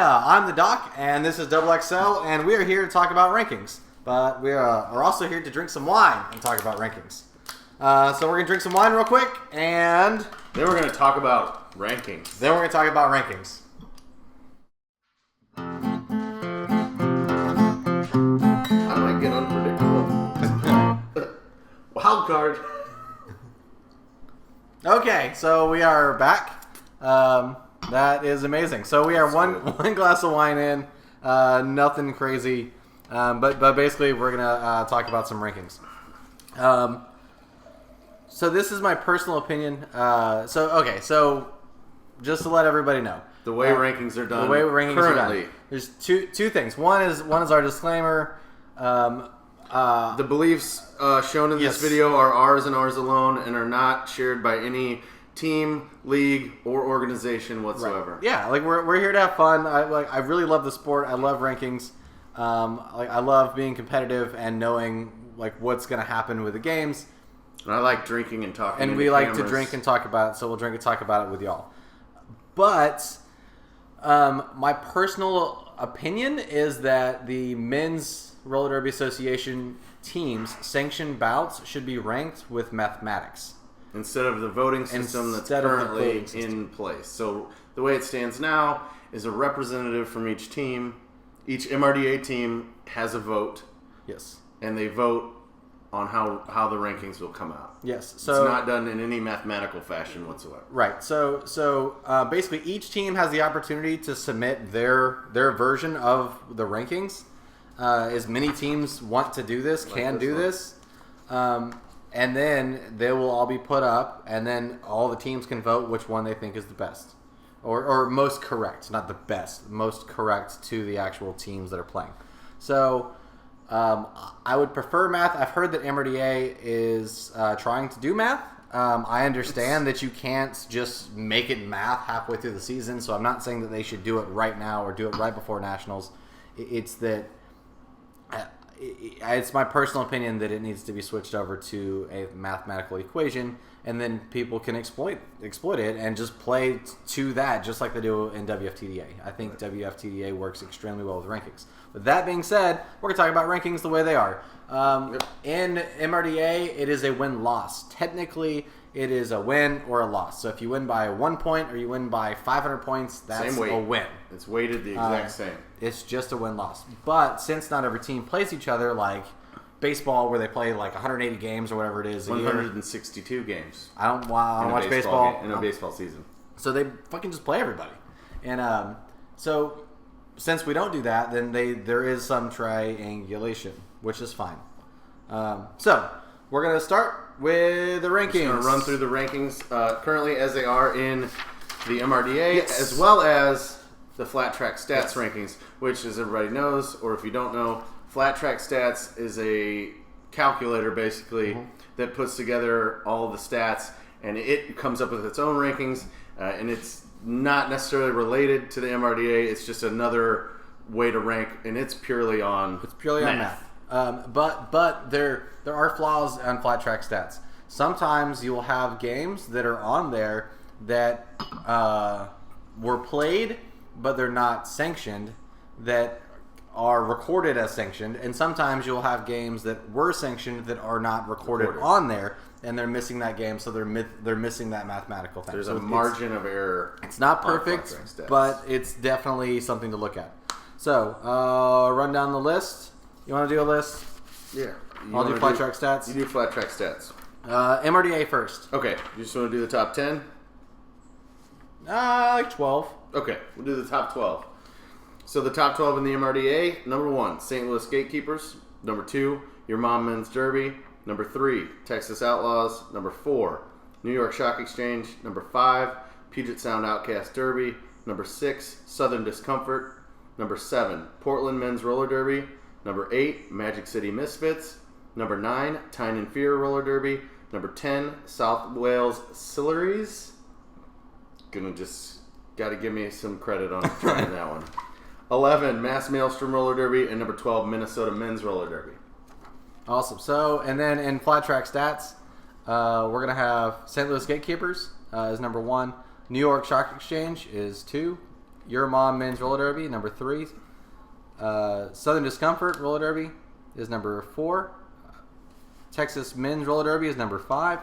I'm the Doc, and this is Double XL, and we are here to talk about rankings. But we are also here to drink some wine and talk about rankings. So we're going to drink some wine real quick, and then we're going to talk about rankings. Then we're going to talk about rankings. I might get unpredictable. Wild card. Okay, so we are back. That is amazing. So we are one glass of wine in, nothing crazy, but basically we're gonna talk about some rankings. So this is my personal opinion. So just to let everybody know, the way rankings are done. Currently, there's two things. One is our disclaimer. The beliefs shown in this video are ours and ours alone, and are not shared by any team, league, or organization whatsoever. Right. Yeah, like we're here to have fun. I really love the sport. I love rankings. I love being competitive and knowing like what's going to happen with the games. And I like drinking and talking. And we like to drink and talk about it, so we'll drink and talk about it with y'all. But my personal opinion is that the Men's Roller Derby Association teams' sanctioned bouts should be ranked with mathematics. Instead of the voting system that's currently in place. So the way it stands now is a representative from each team. Each MRDA team has a vote. Yes. And they vote on how the rankings will come out. Yes. So it's not done in any mathematical fashion whatsoever. Right. So basically each team has the opportunity to submit their version of the rankings. As many teams want to do this, can do this. And then they will all be put up, and then all the teams can vote which one they think is the best. Or most correct, not the best, most correct to the actual teams that are playing. So I would prefer math. I've heard that MRDA is trying to do math. I understand that you can't just make it math halfway through the season, so I'm not saying that they should do it right now or do it right before Nationals. It's that... It's my personal opinion that it needs to be switched over to a mathematical equation, and then people can exploit it and just play to that, just like they do in WFTDA. I think WFTDA works extremely well with rankings. With that being said, we're going to talk about rankings the way they are. In MRDA, it is a win-loss. Technically, it is a win or a loss. So if you win by 1 point or you win by 500 points, that's a win. It's weighted the exact same. It's just a win-loss. But since not every team plays each other, like baseball where they play like 180 games or whatever it is. 162 games. I don't watch baseball. In a baseball season. So they fucking just play everybody. And so since we don't do that, then there is some triangulation, which is fine. So we're going to start with the rankings. We're going to run through the rankings currently as they are in the MRDA, as well as the Flat Track Stats rankings, which, as everybody knows, or if you don't know, Flat Track Stats is a calculator, basically, that puts together all the stats, and it comes up with its own rankings, and it's not necessarily related to the MRDA. It's just another way to rank, and it's purely on math. But there are flaws on Flat Track Stats. Sometimes you will have games that are on there that were played, but they're not sanctioned, that are recorded as sanctioned, and sometimes you'll have games that were sanctioned that are not recorded on there, and they're missing that game, so they're missing that mathematical thing. There's a margin of error. It's not perfect, but it's definitely something to look at. So, run down the list. You want to do a list? Yeah. I'll do Flat Track Stats. You do Flat Track Stats. MRDA first. Okay. You just want to do the top 10? Like 12. Okay. We'll do the top 12. So the top 12 in the MRDA, number 1, St. Louis Gatekeepers. Number 2, Your Mom Men's Derby. Number 3, Texas Outlaws. Number 4, New York Shock Exchange. Number 5, Puget Sound Outcast Derby. Number 6, Southern Discomfort. Number 7, Portland Men's Roller Derby. Number 8, Magic City Misfits. Number 9, Tyne and Fear Roller Derby. Number 10, South Wales Silleries. Gotta give me some credit on trying that one. 11, Mass Maelstrom Roller Derby. And number 12, Minnesota Men's Roller Derby. Awesome. So, and then in Flat Track Stats, we're going to have St. Louis Gatekeepers is number 1. New York Shock Exchange is 2. Your Mom Men's Roller Derby, number 3. Southern Discomfort Roller Derby is number 4. Texas Men's Roller Derby is number 5.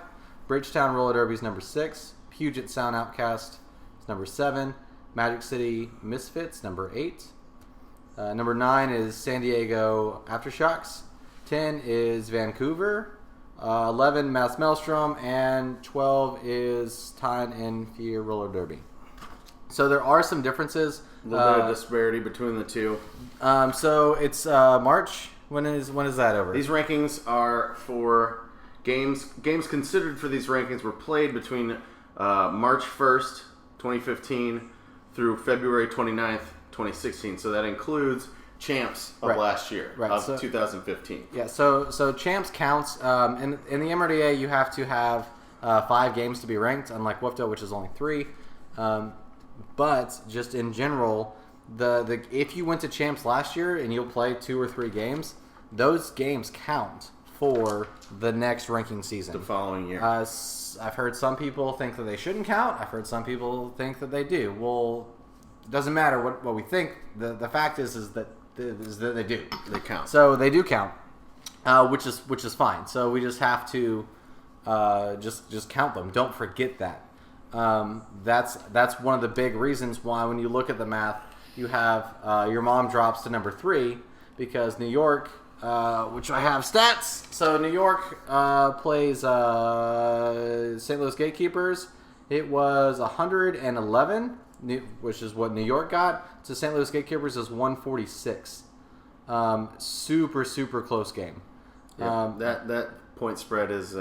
Bridgetown Roller Derby is number 6. Puget Sound Outcast is number 7. Magic City Misfits, number 8. Number 9 is San Diego Aftershocks. 10 is Vancouver. 11, Mass Maelstrom. And 12 is Tyne and Fear Roller Derby. So there are some differences. A little bit of disparity between the two. So it's March. When is that over? These rankings are for games. Games considered for these rankings were played between March 1st, 2015 through February 29th, 2016. So that includes champs of last year, of 2015. Yeah, so champs counts. In the MRDA, you have to have 5 games to be ranked, unlike WFDA, which is only 3. But just in general, if you went to champs last year and you'll play 2 or 3 games, those games count for the next ranking season. The following year. I've heard some people think that they shouldn't count. I've heard some people think that they do. Well, it doesn't matter what we think. The fact is that they do. They count. So they do count, which is fine. So we just have to just count them. Don't forget that. That's one of the big reasons why when you look at the math, you have Your Mom drops to number 3 because New York, which I have stats. So New York plays St. Louis Gatekeepers. It was 111, which is what New York got. To St. Louis Gatekeepers is 146. Super close game. Yeah, that point spread is.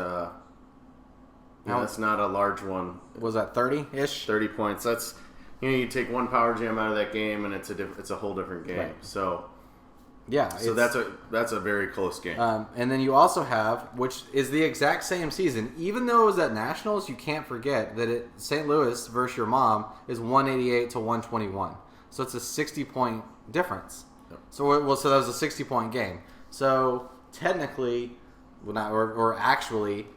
That's not a large one. Was that 30-ish? 30 points. That's you take one power jam out of that game, and it's a whole different game. Right. So yeah, so that's a very close game. And then you also have, which is the exact same season, even though it was at Nationals, you can't forget that St. Louis versus Your Mom is 188 to 121. So it's a 60-point difference. Yep. So that was a 60-point game. So technically, actually.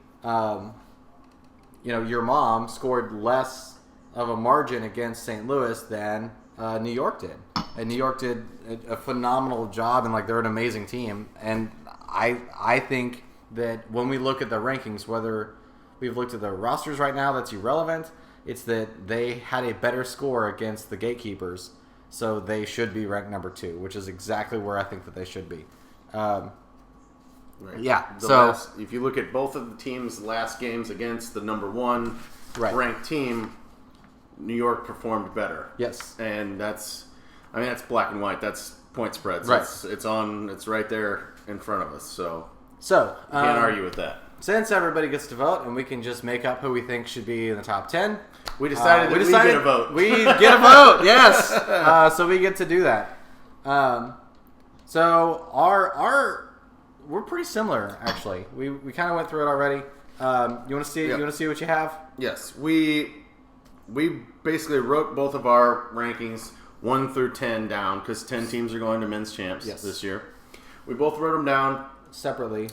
Your Mom scored less of a margin against St. Louis than New York did. And New York did a phenomenal job, and they're an amazing team. And I think that when we look at the rankings, whether we've looked at the rosters right now, that's irrelevant. It's that they had a better score against the Gatekeepers, so they should be ranked number 2, which is exactly where I think that they should be. Right. Yeah. If you look at both of the teams' last games against the number 1 ranked team, New York performed better. Yes. And that's black and white. That's point spreads. Right. It's right there in front of us. So you can't argue with that. Since everybody gets to vote, and we can just make up who we think should be in the top 10. We decided we get a vote. We get a vote. Yes. So we get to do that. So we're pretty similar, actually. We kind of went through it already. You want to see? Yep. You want to see what you have? Yes, we basically wrote both of our rankings 1 through 10 down because 10 teams are going to men's champs this year. We both wrote them down separately,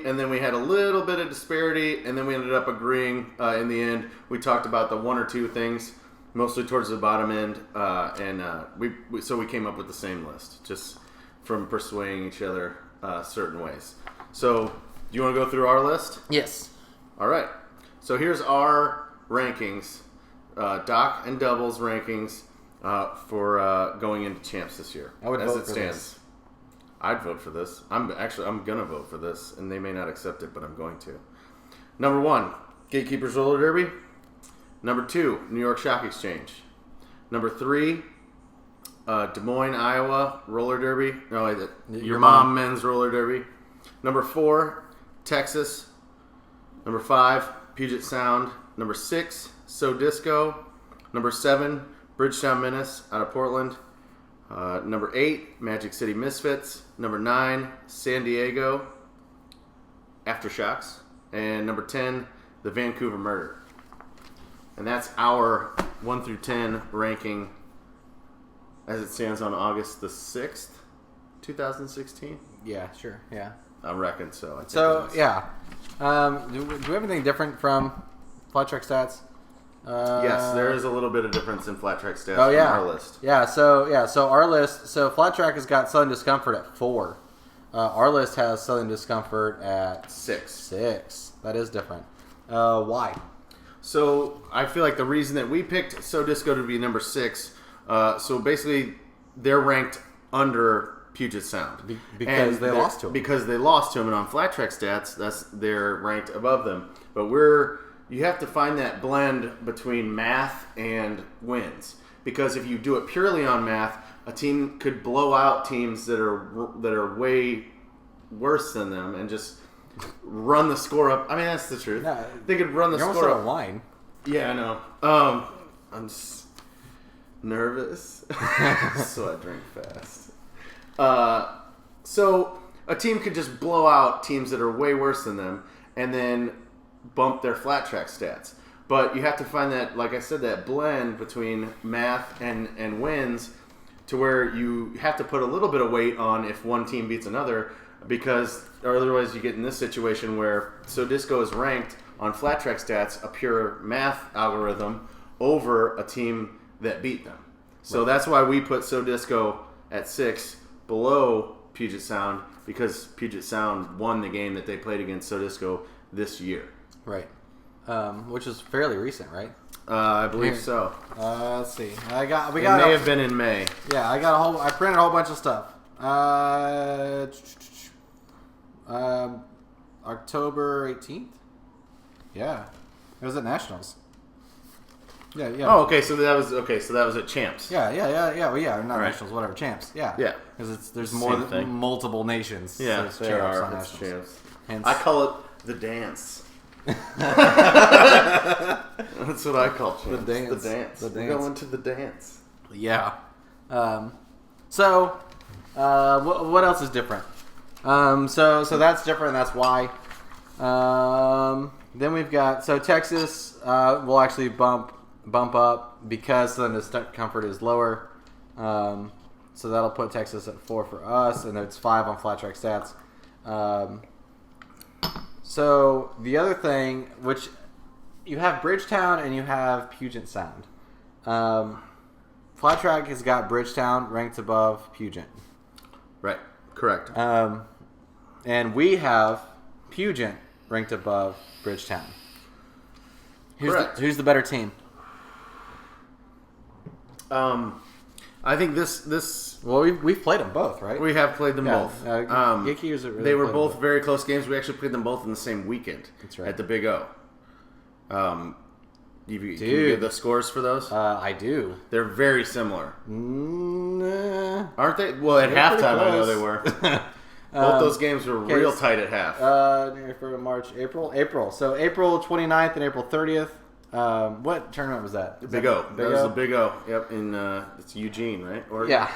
and then we had a little bit of disparity, and then we ended up agreeing in the end. We talked about the 1 or 2 things, mostly towards the bottom end, so we came up with the same list, just from persuading each other. Certain ways. So, do you want to go through our list? Yes. All right. So here's our rankings, Doc and Doubles rankings for going into champs this year. I would vote for this. I'd vote for this. I'm gonna vote for this, and they may not accept it, but I'm going to. Number 1, Gatekeepers Roller Derby. Number 2, New York Stock Exchange. Number 3. Des Moines, Iowa Roller Derby. No, Your Mom Men's Roller Derby. Number 4, Texas. Number 5, Puget Sound. Number 6, So Disco. Number 7, Bridgetown Menace out of Portland. Number 8, Magic City Misfits. Number 9, San Diego Aftershocks. And number 10, the Vancouver Murder. And that's our 1 through 10 ranking as it stands on August the 6th, 2016? Yeah, sure, yeah. I reckon so. Yeah. Do we have anything different from Flight Track Stats? Yes, there is a little bit of difference in flat track stats from our list. So our list. So flat track has got Southern Discomfort at 4. Our list has Southern Discomfort at 6. That is different. Why? So I feel like the reason that we picked So Disco to be number 6. So basically, they're ranked under Puget Sound Because they lost to them. Because they lost to them, and on flat track stats, they're ranked above them. But you have to find that blend between math and wins. Because if you do it purely on math, a team could blow out teams that are way worse than them and just run the score up. I mean, that's the truth. No, they could run the you're score almost up. Wine. Yeah, I know. I'm just nervous, so I drink fast. So a team could just blow out teams that are way worse than them, and then bump their flat track stats. But you have to find that, like I said, that blend between math and wins, to where you have to put a little bit of weight on if one team beats another, because or otherwise you get in this situation where So Disco is ranked on flat track stats, a pure math algorithm, over a team that beat them. So that's why we put So Disco at 6 below Puget Sound, because Puget Sound won the game that they played against So Disco this year. Right. Which is fairly recent, right? I believe so. Let's see. It may have been in May. Yeah, I printed a whole bunch of stuff. October 18th? Yeah. It was at Nationals. Yeah. Oh, okay. So that was at Champs. Yeah. Well, yeah, not right. Nationals, whatever, Champs. Yeah. Yeah. Because there's Same multiple nations. Yeah, so there are. on It's Nationals. Champs. Hence, I call it the dance. That's what I call Champs. The dance. The dance. We're going to the dance. Yeah. What else is different? So that's different. And that's why. Then we've got Texas will actually bump up because then the comfort is lower. So that'll put Texas at 4 for us, and it's 5 on flat track stats. So the other thing, which you have Bridgetown and you have Puget Sound. Flat track has got Bridgetown ranked above Puget. Right. Correct. And we have Puget ranked above Bridgetown. Who's the better team? I think this. Well, we've played them both, right? We have played them both. They were both very close games. We actually played them both in the same weekend. That's right. At the Big O. Can you give the scores for those? I do. They're very similar. Aren't they? Well, at They're halftime, pretty I know close. they were. Both those games were real tight at half. April. So April 29th and April 30th. What tournament was that? Big O. That was the Big O. Yep, in it's Eugene, right? Yeah.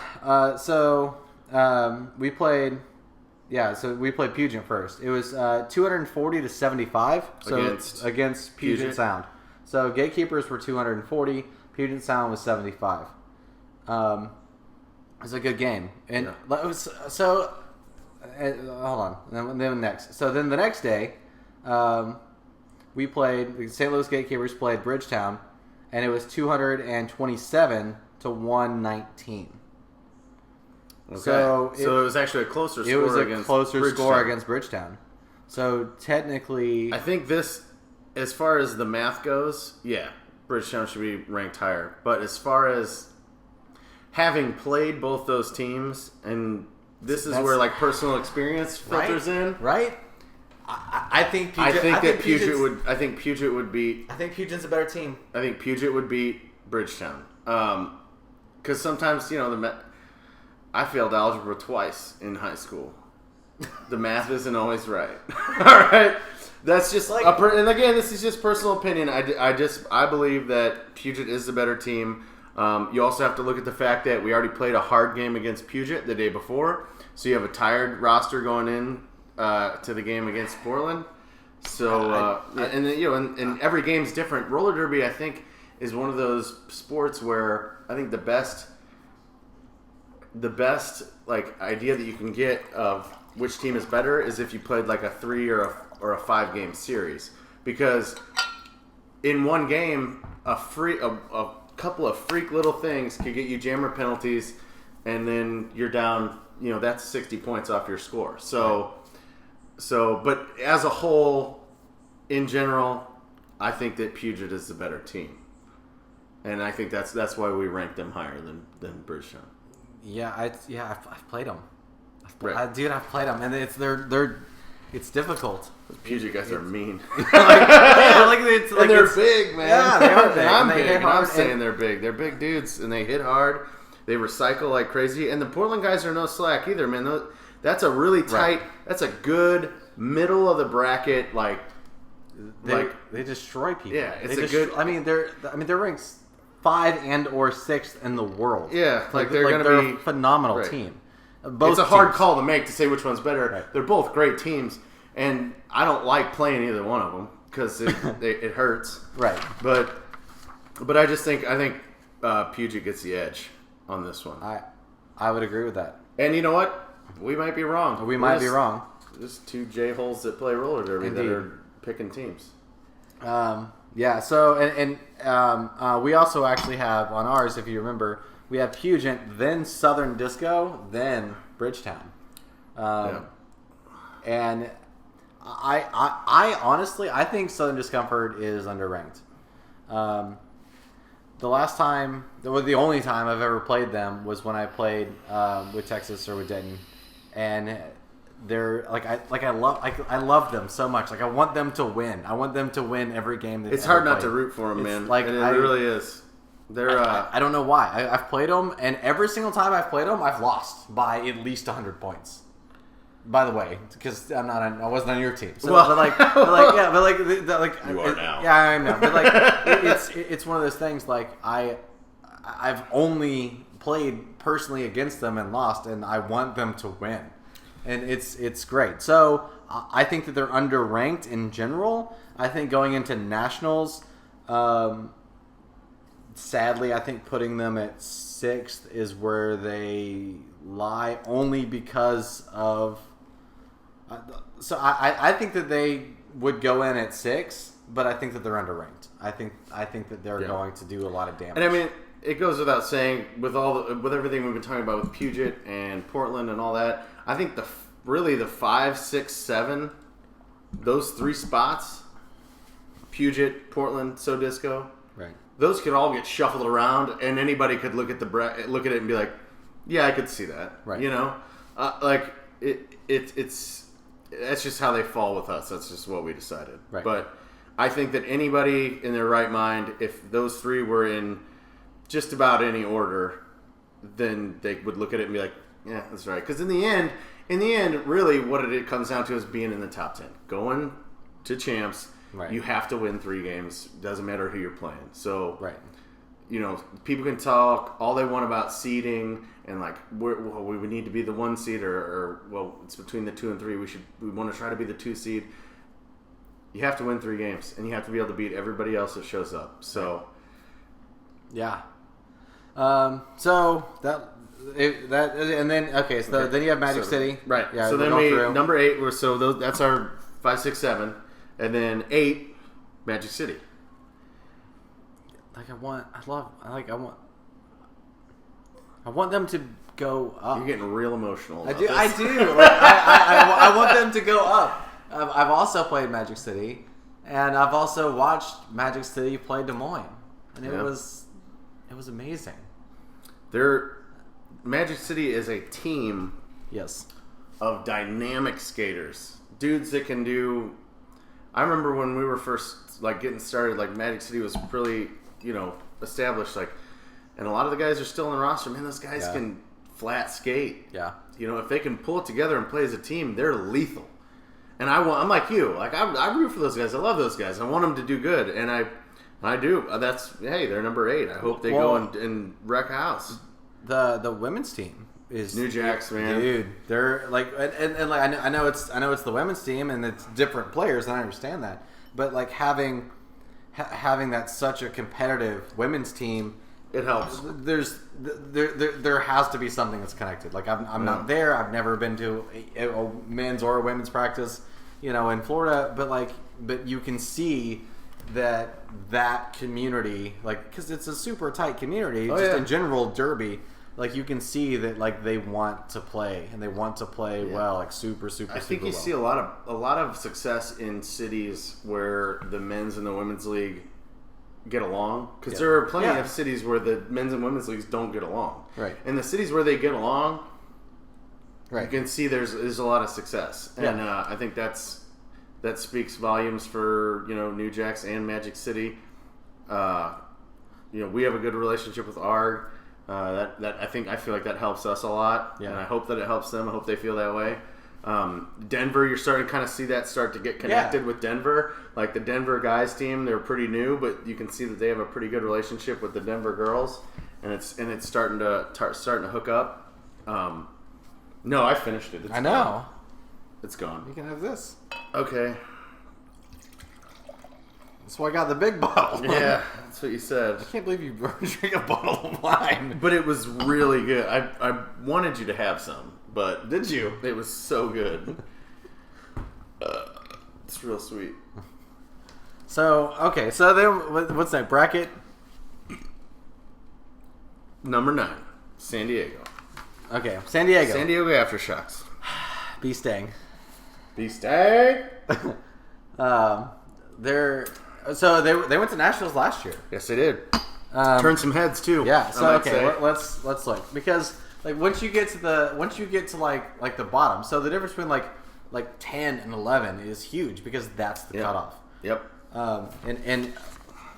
We played. Yeah, so we played Puget first. It was 240 to 75. So against Puget Sound. So gatekeepers were 240. Puget Sound was 75. It was a good game, and it was so. Hold on. Then next. So then the next day, we played. The St. Louis Gatekeepers played Bridgetown, and it was 227 to 119. Okay. So it was actually a closer score. It was a against closer Bridgetown. score against Bridgetown. So technically, I think this, as far as the math goes, yeah, Bridgetown should be ranked higher. But as far as having played both those teams, and this is where like personal experience filters in, right? I think Puget, I think Puget would beat. I think Puget's a better team. I think Puget would beat Bridgetown. Because sometimes I failed algebra twice in high school. The math isn't always right. All right, that's just and again, this is just personal opinion. I believe that Puget is the better team. You also have to look at the fact that we already played a hard game against Puget the day before, so you have a tired roster going in to the game against Portland. So and every game's different. Roller derby, I think, is one of those sports where I think the best like idea that you can get of which team is better is if you played like a 3 or a 5 game series, because in one game a couple of freak little things could get you jammer penalties, and then you're down. That's 60 points off your score. But as a whole, in general, I think that Puget is the better team, and I think that's why we rank them higher than Bridgetown. Yeah, I've played them. I've played them, and it's difficult. Those Puget guys are mean. And they're big, man. Yeah, they are big. I'm and big. hit hard, I'm saying they're big. They're big dudes, and they hit hard. They recycle like crazy, and the Portland guys are no slack either, man. That's a really tight. Right. That's a good middle of the bracket. They destroy people. Yeah, it's good. I mean, they're ranked 5 and or 6th in the world. Yeah, they're a phenomenal team. It's a hard call to make to say which one's better. Right. They're both great teams, and I don't like playing either one of them because it hurts. Right. But I think Puget gets the edge on this one. I would agree with that. And you know what? We might be wrong. We might be wrong. Just two J-holes that play roller derby that are picking teams. Yeah. So we also actually have on ours, if you remember, we have Puget, then Southern Disco, then Bridgetown. And I honestly think Southern Discomfort is underranked. The only time I've ever played them was when I played with Texas or with Denton, and they're I love them so much. Like I want them to win. I want them to win every game. That it's hard not to root for them, man. And it really is. They're I don't know why. I've played them, and every single time I've played them, I've lost by at least 100 points. By the way, because I wasn't on your team. So, well, you are now. Yeah, I know. But it's one of those things. Like I've only played personally against them and lost, and I want them to win, and it's great. So I think that they're underranked in general. I think going into nationals, sadly, I think putting them at 6th is where they lie, only because of. So I think that they would go in at 6, but I think that they're underranked. I think that they're going to do a lot of damage. And I mean, it goes without saying with everything we've been talking about with Puget and Portland and all that. I think the 5, 6, 7, those 3 spots, Puget, Portland, Disco, right? Those could all get shuffled around, and anybody could look at it and be like, "Yeah, I could see that." Right. It's that's just how they fall with us. That's just what we decided. Right. But I think that anybody in their right mind, if those 3 were in just about any order, then they would look at it and be like, "Yeah, that's right." Because in the end, really, what it comes down to is being in the top 10, going to champs. Right. You have to win 3 games. Doesn't matter who you're playing. So, right. People can talk all they want about seeding and we would need to be the 1 seed or it's between the 2 and 3. We want to try to be the 2 seed. You have to win 3 games, and you have to be able to beat everybody else that shows up. So, yeah. So then you have Magic City, right? Yeah. So then number 8. That's our 5, 6, 7, and then 8, Magic City. I want them to go up. You're getting real emotional. I do. I want them to go up. I've also played Magic City, and I've also watched Magic City play Des Moines, and it was amazing. Magic City is a team. Yes. Of dynamic skaters, dudes that can do. I remember when we were first getting started. Magic City was really established. And a lot of the guys are still in the roster. Man, those guys can flat skate. Yeah. If they can pull it together and play as a team, they're lethal. And I'm like you. I root for those guys. I love those guys. I want them to do good, and I do. They're number 8. I hope they go and wreck a house. The women's team is New Jacks, man. Dude, they're I know it's the women's team and it's different players, and I understand that. But having that such a competitive women's team, it helps. There has to be something that's connected. I'm not there. I've never been to a men's or a women's practice, in Florida. But you can see that community, like, because it's a super tight community, in general, Derby, like, you can see that, like, they want to play, and they want to play well, like, super I think you see a lot of success in cities where the men's and the women's league get along, because there are plenty of cities where the men's and women's leagues don't get along. Right. And the cities where they get along, you can see there's a lot of success, and I think that speaks volumes for New Jacks and Magic City. We have a good relationship with ARG. I feel like that helps us a lot, and I hope that it helps them. I hope they feel that way. Denver, you're starting to kind of see that start to get connected with Denver. Like the Denver guys team, they're pretty new, but you can see that they have a pretty good relationship with the Denver girls, and it's starting to hook up. No, I finished it. I know. Gone. It's gone. You can have this. Okay. That's why I got the big bottle. Yeah, that's what you said. I can't believe you drink a bottle of wine. But it was really good. I wanted you to have some, but did you? It was so good. It's real sweet. So then what's that bracket? Number 9, San Diego. Okay, San Diego. San Diego Aftershocks. B-Stang. B-Stang. They went to Nationals last year. Yes, they did. Turned some heads too. Yeah. So let's look, because like once you get to like the bottom, so the difference between like 10 and 11 is huge, because that's the cutoff. Yep. And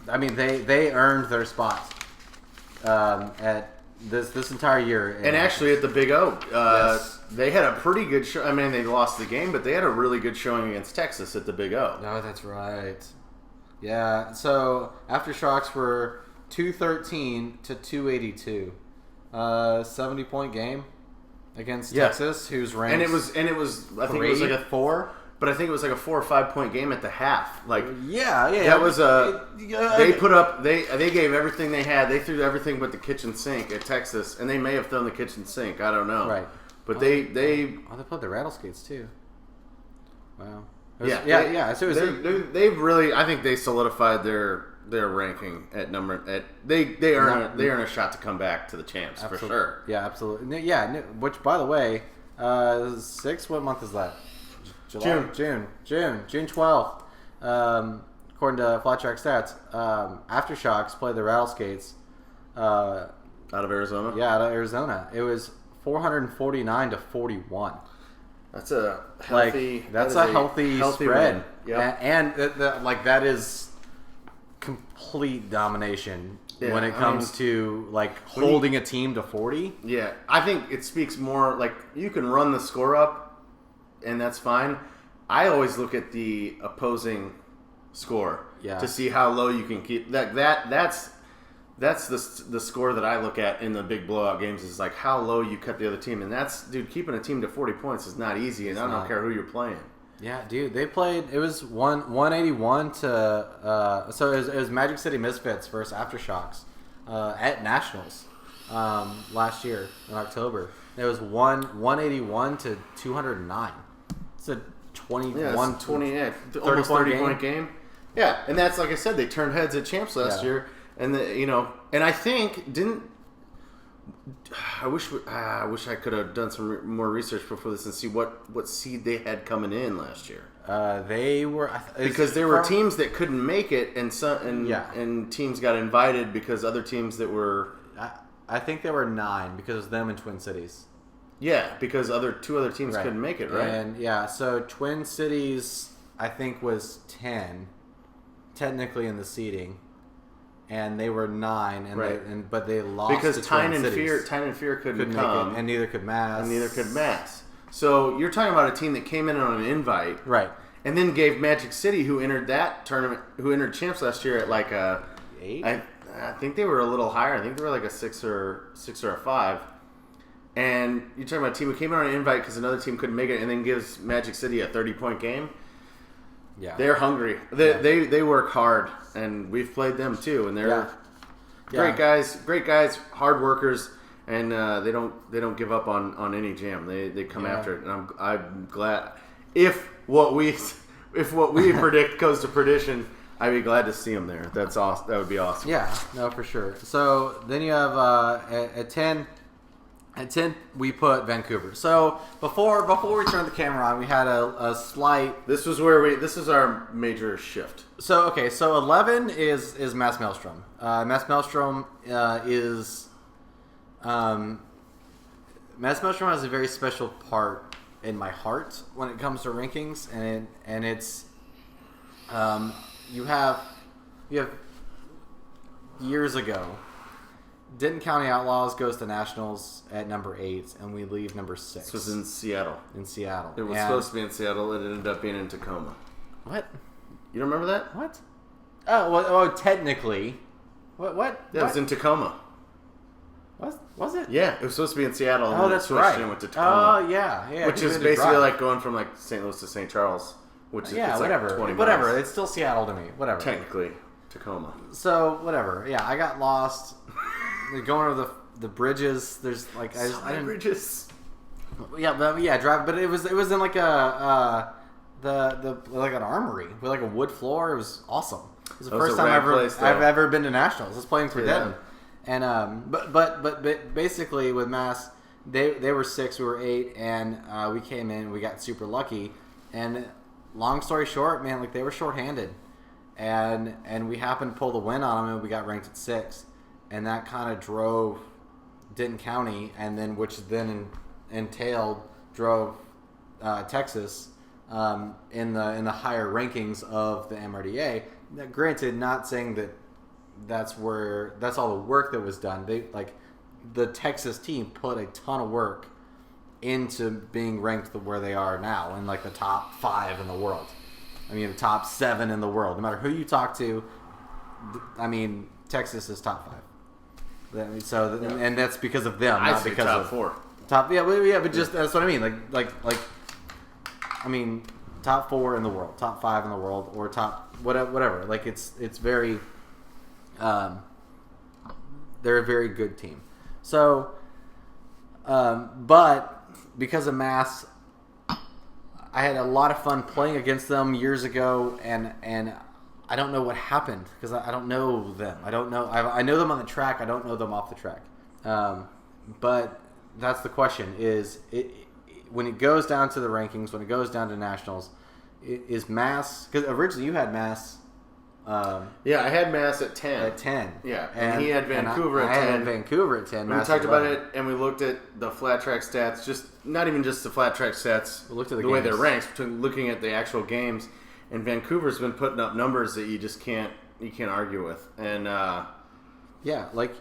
I mean they earned their spot at this entire year. And actually at the Big O, they had a pretty good show. I mean, they lost the game, but they had a really good showing against Texas at the Big O. No, that's right. Yeah, so Aftershocks were 213 to 282. 70-point game against Texas, who's ranked. And it was I think it was like a 4, but I think it was like a 4 or 5 point game at the half. Like that was they gave everything they had. They threw everything but the kitchen sink at Texas, and they may have thrown the kitchen sink. I don't know. Right. But they played the Rattleskate too. Wow. So they've really, I think they solidified their ranking at number. They earn a shot to come back to the champs for sure. Yeah, absolutely. Yeah, which by the way, 6. What month is that? June 12th. According to Flat Track Stats, Aftershocks played the Rattleskats. Out of Arizona. Yeah, out of Arizona. It was 449 to 41. That's a healthy. That's a healthy spread. Yeah, and that is complete domination when it comes to holding a team to 40. Yeah, I think it speaks more like you can run the score up, and that's fine. I always look at the opposing score to see how low you can keep That's the score that I look at in the big blowout games, is like how low you cut the other team, and keeping a team to 40 points is not easy, and I don't care who you're playing. Yeah, dude, they played. It was 181 to so it was Magic City Misfits versus Aftershocks at Nationals last year in October. It was 181 to 209. It's a almost 30 point game. Yeah, and that's like I said, they turned heads at champs last year. And and I think I wish I could have done some more research before this and see what seed they had coming in last year. They were because there were teams that couldn't make it, and teams got invited because other teams that were. I think there were 9 because of them in Twin Cities. Yeah, because two other teams couldn't make it, right? And so Twin Cities I think was 10, technically in the seeding. And they were 9, but they lost because to Tyne Twin and Cities. Fear couldn't come, and neither could Mass. So you're talking about a team that came in on an invite, right? And then gave Magic City, who entered that tournament, who entered champs last year at like a 8. I think they were a little higher. I think they were like a 6 or a 5. And you're talking about a team who came in on an invite because another team couldn't make it, and then gives Magic City a 30-point game. Yeah, they're hungry. They work hard, and we've played them too, and they're great guys, hard workers, and they don't give up on any jam. They come after it, and I'm glad if what we predict goes to perdition. I'd be glad to see them there. That's awesome. That would be awesome. Yeah, no, for sure. So then you have at 10. At 10, we put Vancouver. So before we turned the camera on, we had a slight. This is our major shift. So okay, so 11 is Mass Maelstrom. Mass Maelstrom is Mass Maelstrom has a very special part in my heart when it comes to rankings, and it's you have years ago. Denton County Outlaws goes to Nationals at number 8, and we leave number 6. This was in Seattle. In Seattle. It was supposed to be in Seattle. It ended up being in Tacoma. What? You don't remember that? What? Oh, well, technically. What? Yeah, it was in Tacoma. Was it? Yeah, it was supposed to be in Seattle. And Oh, then that's it switched right. And went to Tacoma. Oh, yeah. Which is basically like going from like St. Louis to St. Charles. Which is it's whatever. Like 20 whatever. miles. It's still Seattle to me. Whatever. Technically, Tacoma. So whatever. Yeah, I got lost. Going over the bridges. There's like I didn't. Bridges. Yeah, drive. But it was in like a like an armory with like a wood floor. It was awesome. It was the first time I've ever been to Nationals. I was playing for Denton, and but basically with Mass, they were 6, we were 8, and we came in. We got super lucky, and long story short, man, like they were shorthanded, and we happened to pull the win on them, and we got ranked at 6. And that kind of drove Denton County, and then drove Texas in the higher rankings of the MRDA. Now, granted, not saying that's all the work that was done. The Texas team put a ton of work into being ranked where they are now, in like the top 5 in the world. I mean, the top 7 in the world. No matter who you talk to, I mean, Texas is top 5. So and that's because of them, not because top of 4. But just that's what I mean. Like I mean, top 4 in the world, top 5 in the world, or top whatever. Like it's very, they're a very good team. So, but because of Mass, I had a lot of fun playing against them years ago, and I don't know what happened because I don't know them. I don't know. I know them on the track. I don't know them off the track. But that's the question: when it goes down to the rankings, when it goes down to Nationals, is Mass? Because originally you had Mass. Yeah, I had Mass at 10. At 10. Yeah, and he had Vancouver at 10. I had Vancouver at 10. We talked about it, and we looked at the flat track stats. Not even just the flat track stats. We looked at the way they're ranked, looking at the actual games. And Vancouver's been putting up numbers that you just can't argue with. And yeah, like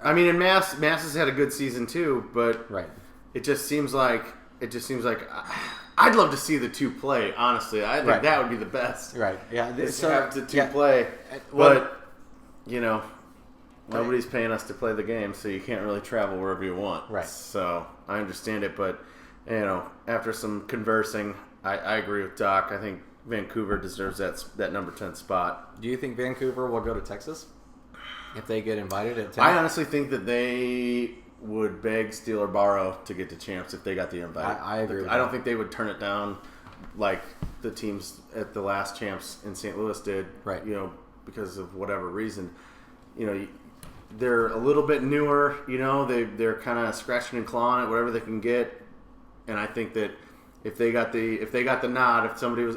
I mean, and Mass has had a good season too, but right. It just seems like I'd love to see the 2 play. Honestly, I think that would be the best. Right. Yeah. So have the 2 play, but nobody's paying us to play the game, so you can't really travel wherever you want. Right. So I understand it, but after some conversing, I agree with Doc. I think Vancouver deserves that number 10 spot. Do you think Vancouver will go to Texas if they get invited at 10? I honestly think that they would beg, steal, or borrow to get to champs if they got the invite. I agree with I don't think they would turn it down like the teams at the last champs in St. Louis did. Right. Because of whatever reason. They're a little bit newer. They're kind of scratching and clawing at whatever they can get, and I think that. If they got the nod,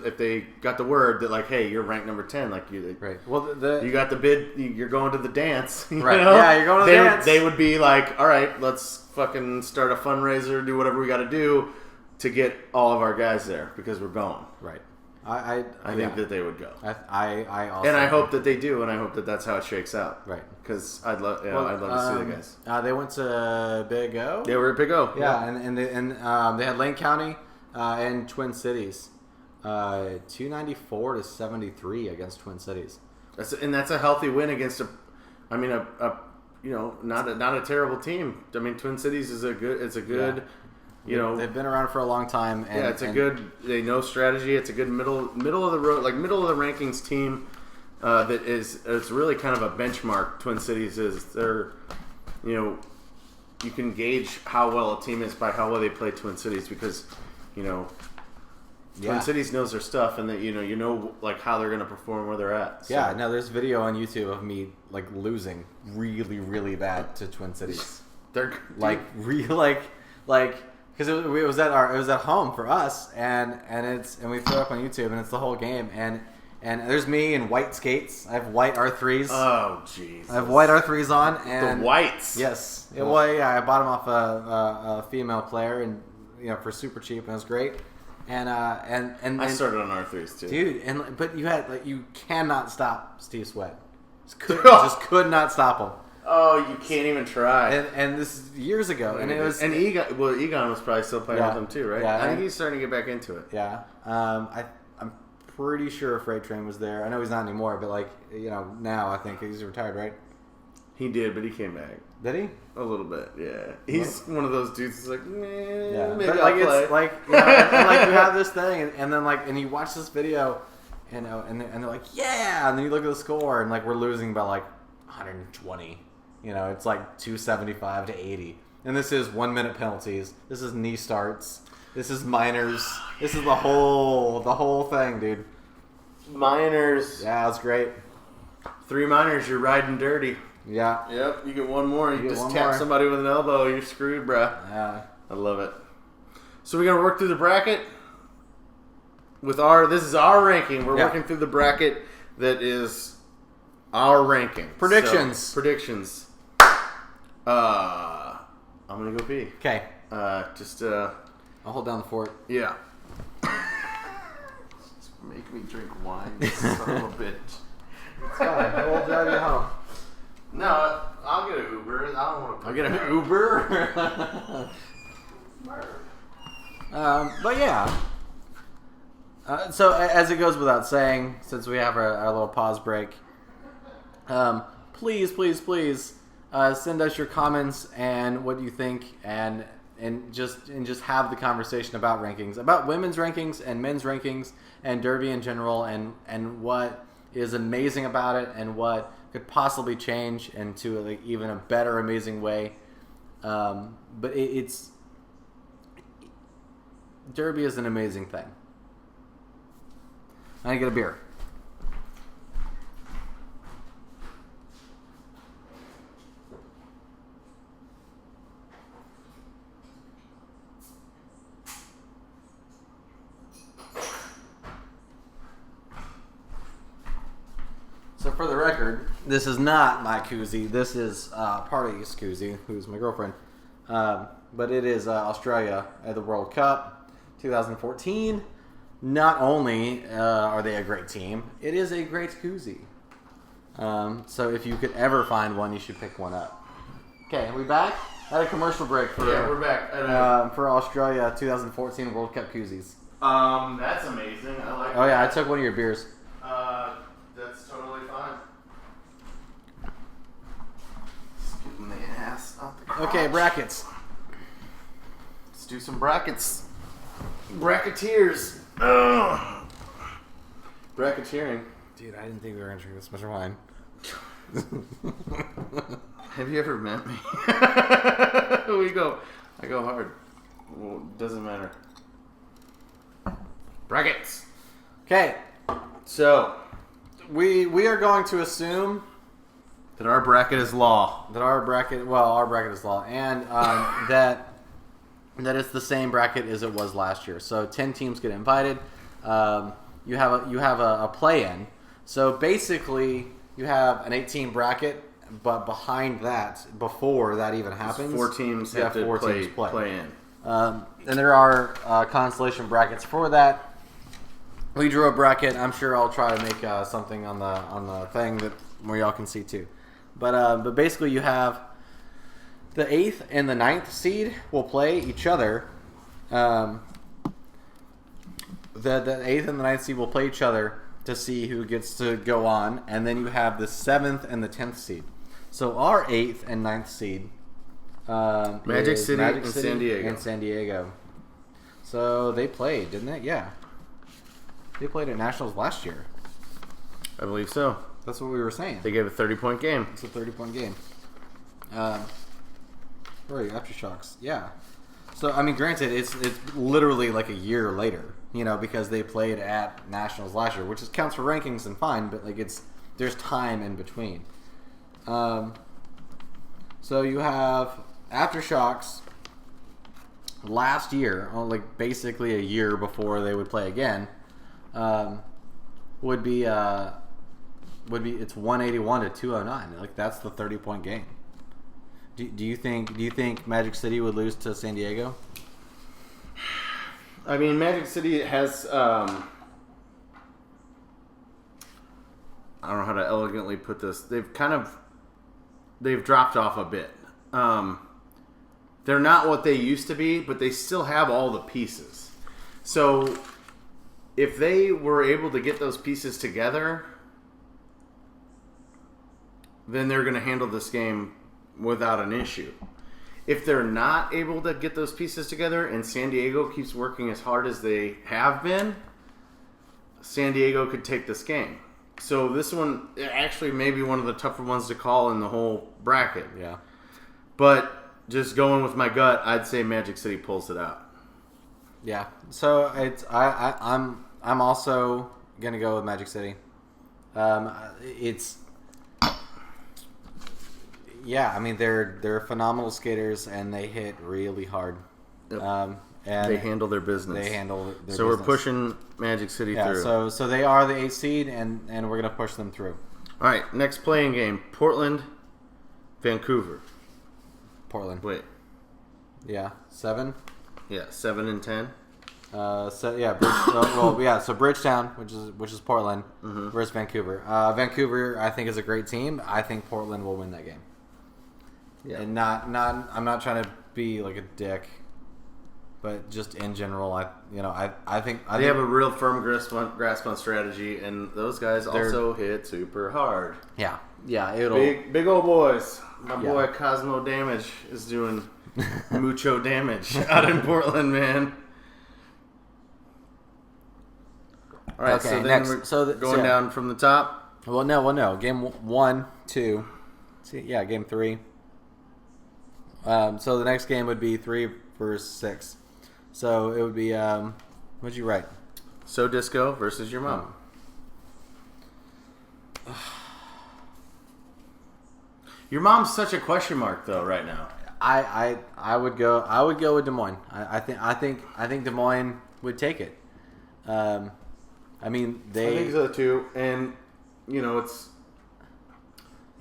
if they got the word that like, hey, you're ranked number 10, like you, right? Well, you got the bid, you're going to the dance, right? Yeah, you're going to the dance. They would be like, all right, let's fucking start a fundraiser, do whatever we got to do to get all of our guys there because we're going. Right. I think that they would go. I also and I hope that they do, and I hope that that's how it shakes out. Right. Because I'd love to see the guys. They went to Big O. They were at Big O. Yeah, and they had Lane County. And Twin Cities, 294 to 73 against Twin Cities. That's a healthy win against not a terrible team. I mean, Twin Cities is a good. They've been around for a long time. And, they know strategy. It's a good middle of the road, like middle of the rankings team. It's really kind of a benchmark. Twin Cities is you can gauge how well a team is by how well they play Twin Cities because. Twin Cities knows their stuff, and that you know like how they're gonna perform where they're at. So. Yeah, no, there's video on YouTube of me like losing really, really bad to Twin Cities. They're because it was at home for us, and we throw it up on YouTube, and it's the whole game, and there's me in white skates. I have white R3s. Oh, jeez. I have white R3s on, and the whites. Yes, I bought them off a female player, and for super cheap, and it was great. And I started on R3s too, dude. But you cannot stop Steve Sweat. Just could not stop him. Oh, you can't even try. And this is years ago, and it was Egon was probably still playing with him too, right? Yeah, I think he's starting to get back into it. Yeah, I'm pretty sure Freight Train was there. I know he's not anymore, but now I think he's retired, right? He did, but he came back. Did he? A little bit, yeah. He's one of those dudes who's like, yeah. Maybe but I'll play. It's like, you have this thing, and then and you watch this video, and they're like, yeah, and then you look at the score, and we're losing by 120. It's 275 to 80, and this is 1 minute penalties. This is knee starts. This is minors. This is the whole thing, dude. Minors. Yeah, it's great. 3 minors, you're riding dirty. Yeah. Yep, you get one more. You just tap more. somebody with an elbow, you're screwed, bruh. Yeah. I love it. So we're going to work through the bracket with this is our ranking. We're working through the bracket that is our ranking. Predictions. So, predictions. I'm going to go pee. Okay. I'll hold down the fort. Yeah. Just make me drink wine, you son of a bitch. It's fine. I will drive you home. No, I'll get an Uber. I don't want to. I'll get an Uber. But yeah. So as it goes without saying, since we have our little pause break, please send us your comments and what you think, and just have the conversation about rankings, about women's rankings and men's rankings and Derby in general, and what is amazing about it, and what could possibly change into even a better, amazing way. But it's Derby is an amazing thing. I get a beer. So for the record, this is not my koozie. This is Party's koozie, who's my girlfriend. But it is Australia at the World Cup 2014. Not only are they a great team, it is a great koozie. So if you could ever find one, you should pick one up. Okay, are we back? I had a commercial break for we're back. For Australia 2014 World Cup koozies. That's amazing. I like. Oh yeah, I took one of your beers. That's totally fine. Just getting the ass out the crotch. Okay, brackets. Let's do some brackets. Bracketeers. Ugh. Bracketeering. Dude, I didn't think we were going to drink this much wine. Have you ever met me? I go hard. Well, doesn't matter. Brackets. Okay. So, we are going to assume that our bracket is law. Our bracket is law, and that it's the same bracket as it was last year. So 10 teams get invited. You have a play-in. So basically, you have an 18 bracket, but behind that, before that even happens, 4 teams have to play in. And there are consolation brackets for that. We drew a bracket. I'm sure I'll try to make something on the thing where y'all can see too. But basically, you have the 8th and the 9th seed will play each other. The 8th and the 9th seed will play each other to see who gets to go on, and then you have the 7th and the 10th seed. So our 8th and 9th seed, Magic City and San Diego. And San Diego. So they played, didn't they? Yeah. They played at Nationals last year. I believe so. That's what we were saying. They gave a 30-point game. It's a 30-point game. Where are you? Aftershocks. Yeah. So I mean, granted, it's literally like a year later, because they played at Nationals last year, which counts for rankings and fine, but like there's time in between. So you have Aftershocks last year, like basically a year before they would play again, would be it's 181 to 209. Like that's the 30-point game. Do you think Magic City would lose to San Diego? I mean, Magic City has I don't know how to elegantly put this. They've dropped off a bit. They're not what they used to be, but they still have all the pieces. So if they were able to get those pieces together, then they're going to handle this game without an issue. If they're not able to get those pieces together and San Diego keeps working as hard as they have been, San Diego could take this game. So this one actually may be one of the tougher ones to call in the whole bracket. Yeah. But just going with my gut, I'd say Magic City pulls it out. Yeah. So I'm also gonna go with Magic City. Yeah, I mean they're phenomenal skaters and they hit really hard. Yep. And they handle their business. So we're pushing Magic City through. So they are the 8th seed and we're gonna push them through. All right, next playing game: Portland, Vancouver. Portland. Wait. Yeah, 7. Yeah, 7 and 10. So Bridgetown, which is Portland, versus Vancouver. Vancouver, I think, is a great team. I think Portland will win that game. Yeah. And I'm not trying to be like a dick, but just in general, I think they have a real firm grasp on strategy, and those guys also hit super hard. Yeah, big old boys. My boy Cosmo Damage is doing mucho damage out in Portland, man. All right, okay, so then next, we're going down from the top. Well, no. Game 1, 2. Game 3. So the next game would be 3 versus 6. So it would be what'd you write? So Disco versus your mom. Your mom's such a question mark though right now. I would go with Des Moines. I think Des Moines would take it. I think so too. And you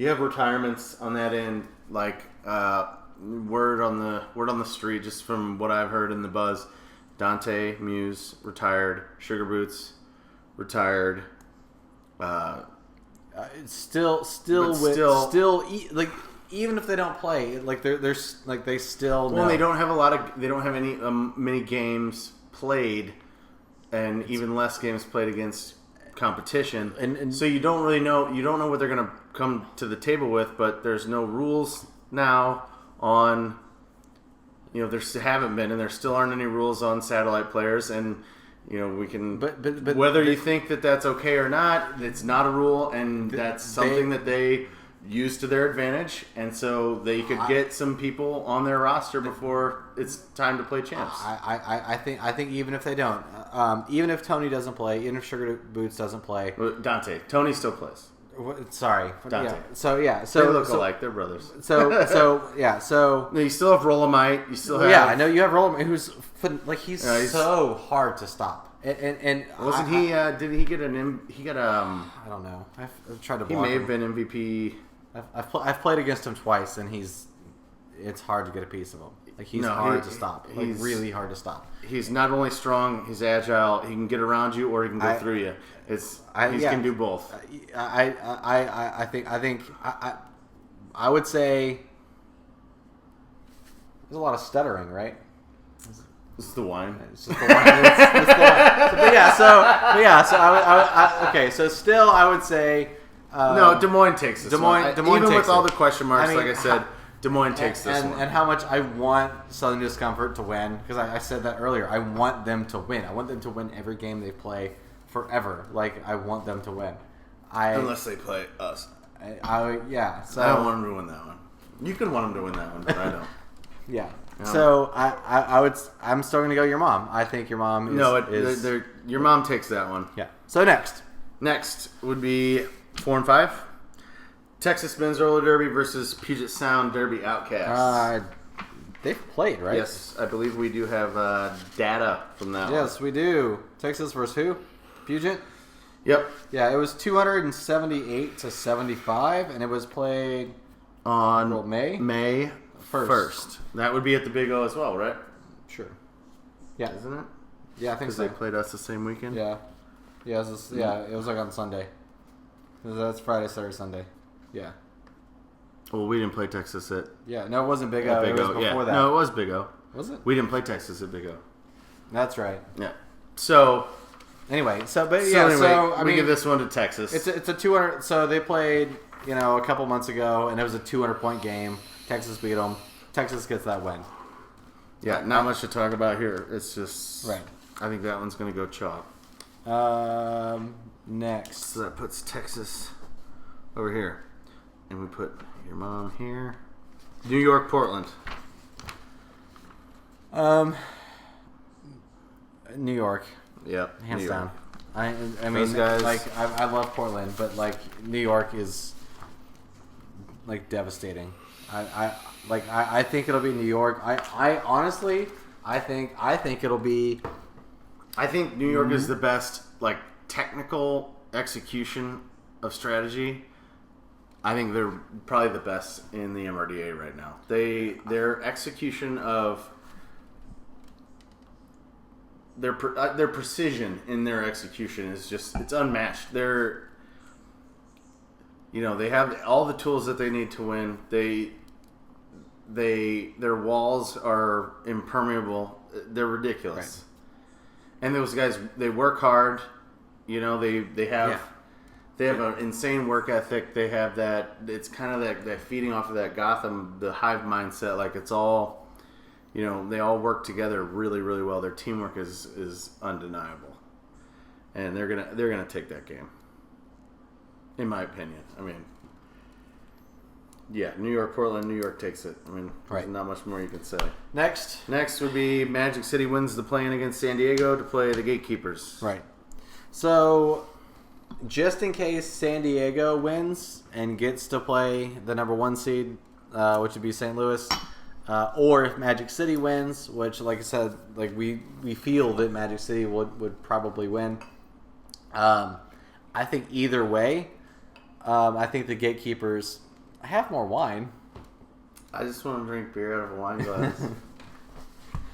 have retirements on that end, like word on the street, just from what I've heard in the buzz. Dante Muse retired. Sugar Boots retired. Even if they don't play, like they're like they still. Well, they don't have any many games played, and even less games played against competition. And so you don't really know. You don't know what they're going to come to the table with. But there's no rules now on. There haven't been, and there still aren't any rules on satellite players, and. We can. But whether you think that that's okay or not, it's not a rule, and that's something that they use to their advantage, and so they could get some people on their roster before it's time to play champs. I think even if they don't, even if Tony doesn't play, even if Sugar Boots doesn't play, Tony still plays. Sorry, Dante. Yeah. So they look alike. They're brothers. So you still have Rolomite. You still have. I know you have Rolomite, who's he's so hard to stop. And wasn't he? Did he get He got I don't know. I've tried to. He may have been MVP. I've played against him twice, and it's hard to get a piece of him. Like he's hard to stop. He's really hard to stop. He's not only strong, he's agile. He can get around you, or he can go through you. He can do both. I think I would say there's a lot of stuttering, right? This is the wine. It's just the wine. It's the wine. So I okay. So still, I would say no. Des Moines takes this. Des Moines even takes with all the question marks, like I said, Des Moines takes this one. And how much I want Southern Discomfort to win, because I said that earlier. I want them to win. I want them to win every game they play forever. Like I want them to win. Unless they play us. So I don't want them to win that one. You can want them to win that one, but I don't. Yeah. So I'm still gonna go your mom. I think your mom is your mom takes that one. Yeah. So Next would be 4 and 5. Texas Men's Roller Derby versus Puget Sound Derby Outcasts. They've played, right? Yes, I believe we do have data from that one. Yes, we do. Texas versus who? Puget? Yep. Yeah, it was 278 to 75, and it was played on May 1st. That would be at the Big O as well, right? Sure. Yeah. Isn't it? Yeah, I think so. Because they played us the same weekend? Yeah. Yeah, it was like on Sunday. That's Friday, Saturday, Sunday. Yeah. Well, we didn't play Texas at... Yeah, no, it wasn't Big O. It was before that. No, it was Big O. Was it? We didn't play Texas at Big O. That's right. Yeah. So... Anyway, we give this one to Texas. It's a 200... So they played, a couple months ago, and it was a 200-point game. Texas beat them. Texas gets that win. Yeah, not much to talk about here. It's just... Right. I think that one's going to go chalk. Next. So that puts Texas over here. And we put your mom here. New York, Portland. New York. Yep. Hands New York. down. I mean, guys... I love Portland, but New York is devastating. I think it'll be New York. I honestly think it'll be. I think New York is the best technical execution of strategy. I think they're probably the best in the MRDA right now. Their execution of their precision in their execution is just it's unmatched. They have all the tools that they need to win. Their walls are impermeable. They're ridiculous. Right. And those guys, they work hard. They have an insane work ethic. They have that. It's kind of that feeding off of that Gotham, the hive mindset. Like it's all, they all work together really, really well. Their teamwork is undeniable, and they're gonna take that game. In my opinion, yeah, New York, Portland, New York takes it. There's not much more you can say. Next would be Magic City wins the play-in against San Diego to play the Gatekeepers. Right. So, just in case San Diego wins and gets to play the number 1 seed, which would be St. Louis, or if Magic City wins, which, like I said, we feel that Magic City would probably win. I think either way, I think the Gatekeepers have more wine. I just want to drink beer out of a wine glass.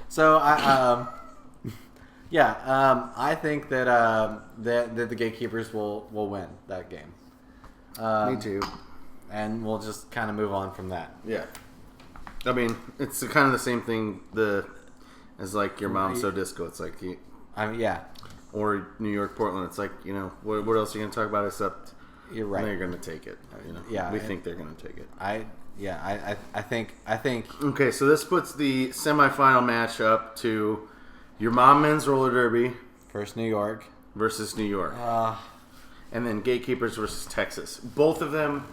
So I think that the Gatekeepers will win that game. Me too. And we'll just kind of move on from that. Yeah. It's kind of the same thing as your mom's so disco. It's yeah. Or New York, Portland. It's what else are you going to talk about except you're right. They're going to take it. Yeah. We think they're going to take it. I think. Okay, so this puts the semifinal match up to your mom men's roller derby versus New York. And then Gatekeepers versus Texas. Both of them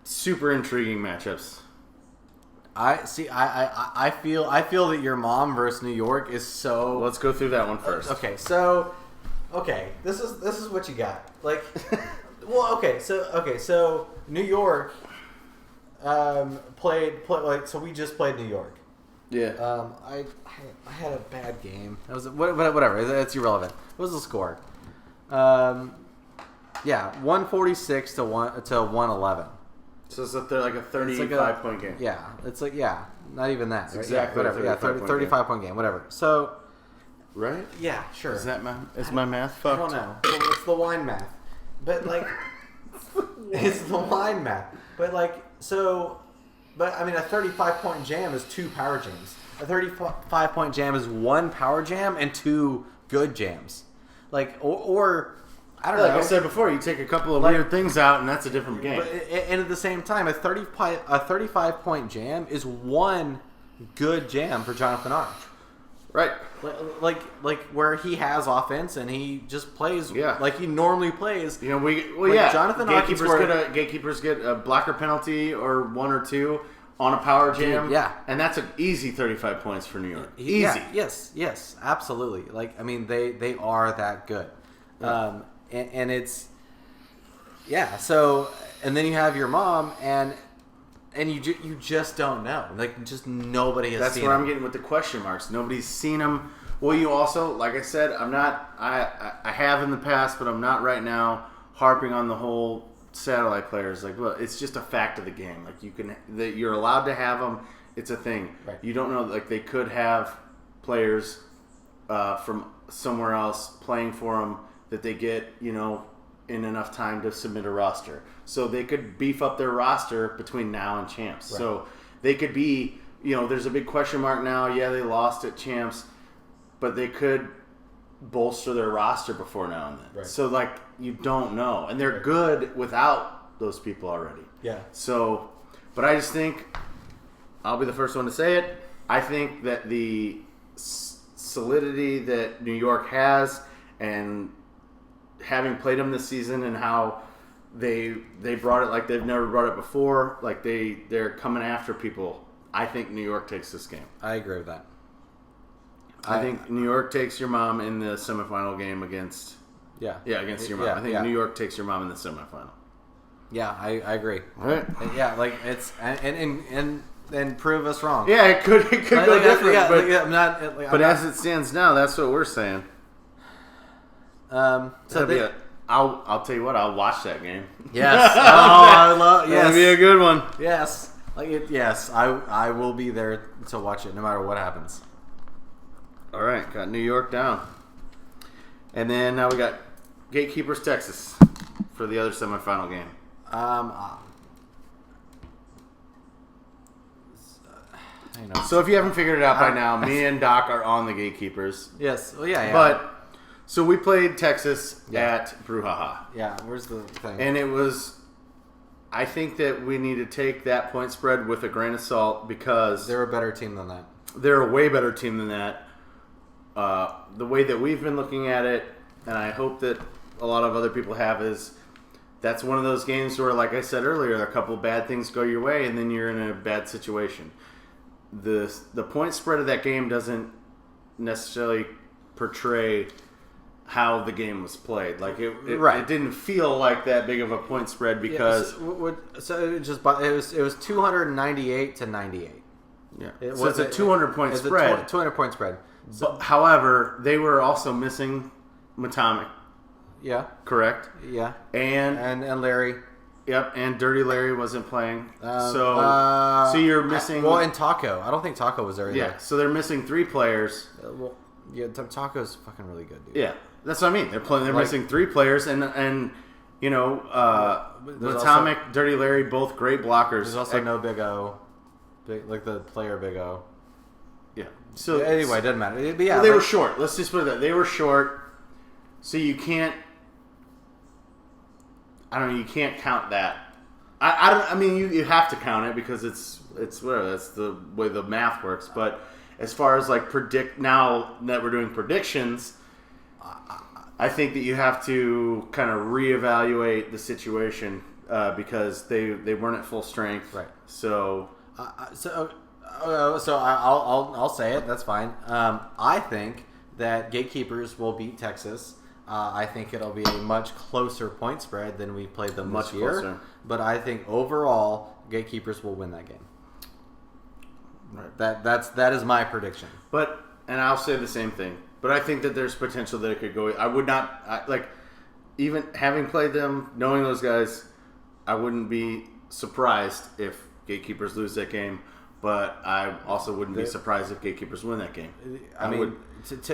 super intriguing matchups. I feel that your mom versus New York is so. Let's go through that one first. Okay, this is what you got. So New York played so we just played New York. Yeah. I had a bad game. That was whatever. That's irrelevant. What was the score? 146 to 111. So it's a 35-point game. Yeah, not even that. It's right? exactly whatever. 35-point game. Whatever. So. Right? Yeah, sure. Is my math fucked? I don't know. Well, it's the wine math. But it's the wine math. But a 35-point jam is 2 power jams. A 35-point jam is 1 power jam and 2 good jams. Or I don't know. Like I said before, you take a couple of weird things out and that's a different game. And at the same time, a 35-point jam is 1 good jam for Jonathan Arch. Right. Where he has offense and he just plays like he normally plays. Jonathan Arch Gatekeepers get a blocker penalty or 1 or 2 on a power jam. Yeah. And that's an easy 35 points for New York. Easy. Yeah, yes, absolutely. Like, I mean, they are that good. Yeah. And it's, yeah, so, and then you have your mom, and you just don't know. Like, just nobody has That's seen where him. I'm getting with the question marks. Nobody's seen him. Well, you also, like I said, I have in the past, but I'm not right now harping on the whole satellite players. Like, well, it's just a fact of the game. Like, you're allowed to have them. It's a thing. Right. You don't know, like, they could have players from somewhere else playing for them that they get, in enough time to submit a roster. So they could beef up their roster between now and champs. Right. So they could be, there's a big question mark now. Yeah, they lost at champs, but they could bolster their roster before now and then. Right. So, like, you don't know. And they're good without those people already. Yeah. So, but I just think, I'll be the first one to say it, I think that the solidity that New York has, and having played them this season, and how they brought it like they've never brought it before, like they're coming after people, I think New York takes this game. I agree with that. I think New York takes your mom in the semifinal game against against your mom. I think New York takes your mom in the semifinal. Yeah, I agree. All right. Yeah, like, it's and prove us wrong. Yeah, it could go different, but I'm not. Like, but as it stands now, that's what we're saying. So I'll tell you what, I'll watch that game. yes, I love. Yes, That'll be a good one. yes, like it. Yes, I will be there to watch it no matter what happens. All right, got New York down, and then now we got Gatekeepers Texas for the other semifinal game. So if you haven't figured it out by now, me and Doc are on the Gatekeepers. Yes, well, yeah. But so we played Texas at Brouhaha. Yeah, where's the thing? And it was, I think that we need to take that point spread with a grain of salt, because they're a better team than that. They're a way better team than that. The way that we've been looking at it, and I hope that a lot of other people have, is that's one of those games where, like I said earlier, a couple bad things go your way, and then you're in a bad situation. The point spread of that game doesn't necessarily portray how the game was played. Like it didn't feel like that big of a point spread, because it was 298 to 98. Yeah, so it's a 200-point spread. 200-point spread. So, but, however, they were also missing Matamic. Yeah. Correct. Yeah. And Larry. Yep, and Dirty Larry wasn't playing. So you're missing. Well, and Taco. I don't think Taco was there either. Yeah, so they're missing 3 players. Taco's fucking really good, dude. Yeah, that's what I mean. They're missing 3 players, and Matamic, Dirty Larry, both great blockers. There's also no Big O, like the player Big O. Yeah. So anyway, it doesn't matter. But yeah, they were short. Let's just put it that they were short. So you can't. I don't know. You can't count that. I mean, you have to count it, because it's whatever. That's the way the math works. But as far as like now that we're doing predictions, I think that you have to kind of reevaluate the situation, because they weren't at full strength. Right. So I'll say it. That's fine. I think that Gatekeepers will beat Texas. I think it'll be a much closer point spread than we played them this year. Closer. But I think overall, Gatekeepers will win that game. Right. That is my prediction. And I'll say the same thing. But I think that there's potential that it could go. I would not even having played them, knowing those guys, I wouldn't be surprised if Gatekeepers lose that game. But I also wouldn't be surprised if Gatekeepers win that game. I mean,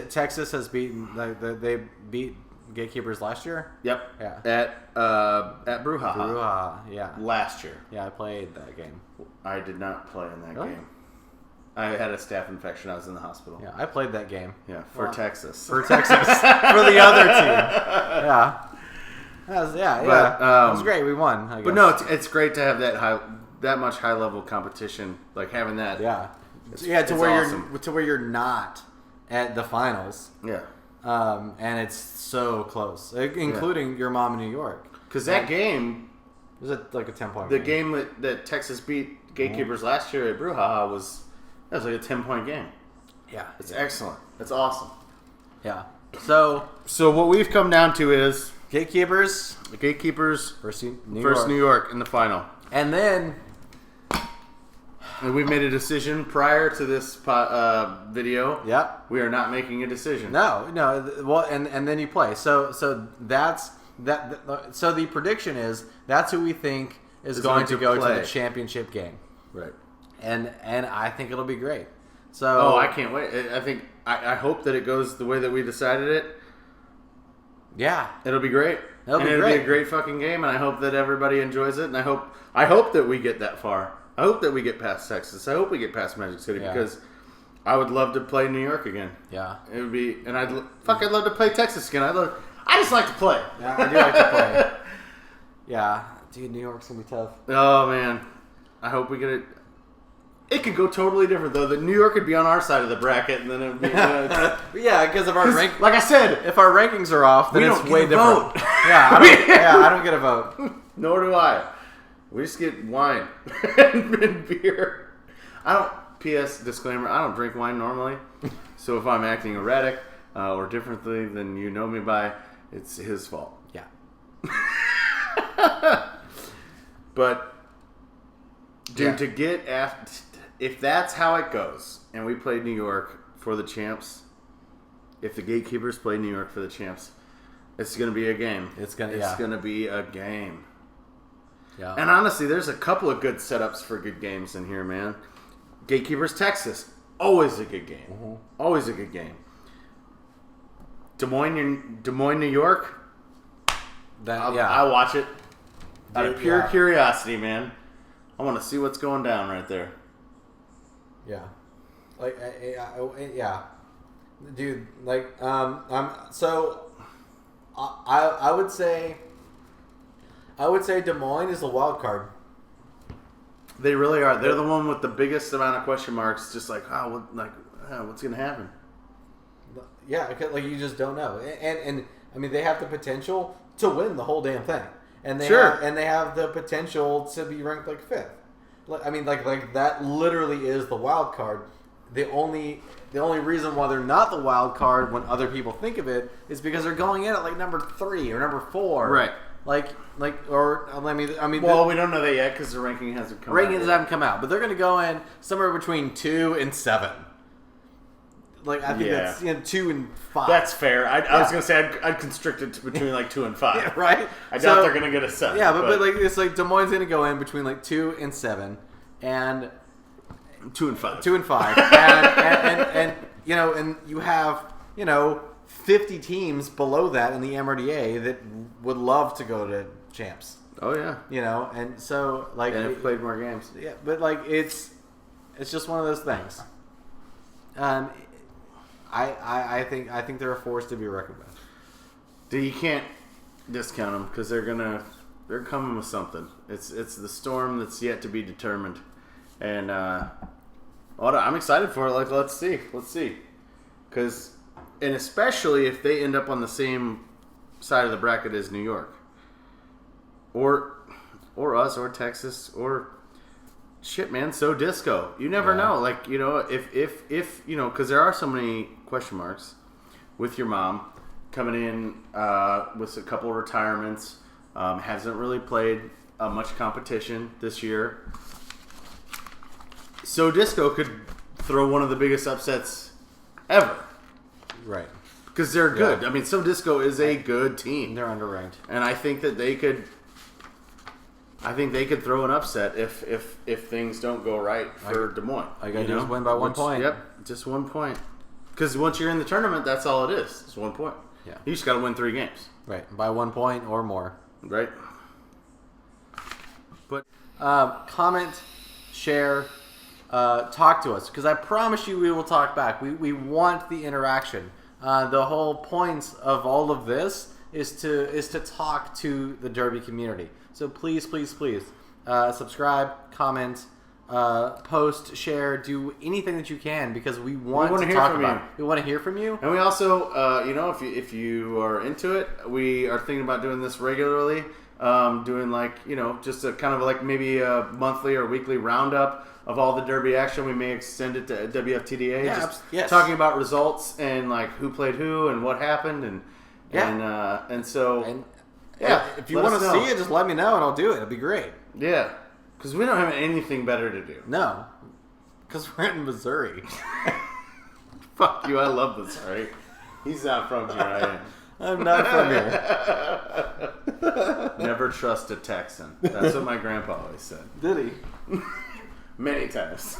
Texas has beaten. They beat Gatekeepers last year. Yep. Yeah. At Brouhaha. Brouhaha. Yeah. Last year. Yeah, I played that game. I did not play in that game. I had a staph infection. I was in the hospital. Yeah, I played that game. Yeah, for Texas. For Texas. For the other team. Yeah. But, it was great. We won. I guess. But no, it's great to have that much high level competition. Like having that. Yeah. To where you're not at the finals. Yeah. And it's so close, including your mom in New York. Because that game, It was like a 10-point The game. game that Texas beat Gatekeepers last year at Brouhaha was like a 10-point game. Yeah. It's excellent. It's awesome. Yeah. So what we've come down to is Gatekeepers the Gatekeepers versus New York in the final. And then And we've made a decision prior to this video. Yep. We are not making a decision. No. Well, and then you play. So that's that. So the prediction is that's who we think is going to go to the championship game. Right. And I think it'll be great. So I can't wait. I hope that it goes the way that we decided it. Yeah. It'll be great. It'll be a great fucking game, and I hope that everybody enjoys it. And I hope that we get that far. I hope that we get past Texas. I hope we get past Magic City because I would love to play New York again. Yeah. It would be, and I'd love to play Texas again. I just like to play. Yeah, I do like to play. Yeah, dude, New York's gonna be tough. Oh man, I hope we get it. It could go totally different though. That New York could be on our side of the bracket, and then it would be. Yeah, because of our rank. Like I said, if our rankings are off, then it's way different. Vote. I don't get a vote. Nor do I. We just get wine and beer. P.S. disclaimer: I don't drink wine normally, so if I'm acting erratic or differently than you know me by, it's his fault. Yeah. But, dude, to get if that's how it goes, and we play New York for the champs, if the Gatekeepers play New York for the champs, it's gonna be a game. It's gonna be a game. Yeah. And honestly, there's a couple of good setups for good games in here, man. Gatekeepers Texas, always a good game. Mm-hmm. Always a good game. Des Moines, New York. I watch it out of pure curiosity, man. I want to see what's going down right there. Yeah, yeah, dude. So I would say Des Moines is the wild card. They really are. They're the one with the biggest amount of question marks. Just what's gonna happen? Yeah, you just don't know. And I mean, they have the potential to win the whole damn thing, and they have the potential to be ranked like 5th. Like that literally is the wild card. The only reason why they're not the wild card when other people think of it is because they're going in at like number 3 or number 4. Right. Well, we don't know that yet because the ranking hasn't come out. Rankings haven't come out, but they're going to go in somewhere between 2 and 7. I think that's 2 and 5. That's fair. I was going to say I'd constrict it to between 2 and 5. Yeah, right? I doubt they're going to get a 7. Yeah, but it's Des Moines going to go in between 2 and 7 and 2 and 5. 2 and 5. and you have 50 teams below that in the MRDA that would love to go to champs. Oh yeah. And so and have played more games. Yeah, but it's just one of those things. I think they're a force to be reckoned with. Dude, you can't discount them because they're coming with something. It's the storm that's yet to be determined, and I'm excited for it. Let's see, because and especially if they end up on the same side of the bracket as New York, or us, or Texas, or shit, man. So disco, you never know. If because there are so many question marks with your mom coming in with a couple of retirements, hasn't really played much competition this year. So disco could throw one of the biggest upsets ever. Right. Because they're good. I mean, So Disco is a good team. They're underranked. And I think that they could throw an upset if things don't go right for Des Moines. I got to just win by 1 point. Yep, just 1 point. Because once you're in the tournament, that's all it is. It's 1 point. Yeah. You just got to win 3 games. Right. By 1 point or more. Right. But comment, share, talk to us, because I promise you we will talk back. We want the interaction. The whole point of all of this is to talk to the Derby community. So please subscribe, comment, post, share, do anything that you can, because we want to talk about it. We want to hear from you. And we also, if you are into it, we are thinking about doing this regularly. doing just a kind of like maybe a monthly or weekly roundup of all the Derby action. We may extend it to WFTDA. Yeah, yes. Talking about results and like who played who and what happened and if you want to see it, just let me know and I'll do it. It'll be great. Yeah, because we don't have anything better to do. No, because we're in Missouri. Fuck you! I love Missouri. He's not from here. I am. I'm not from here. Never trust a Texan. That's what my grandpa always said. Did he? Many times.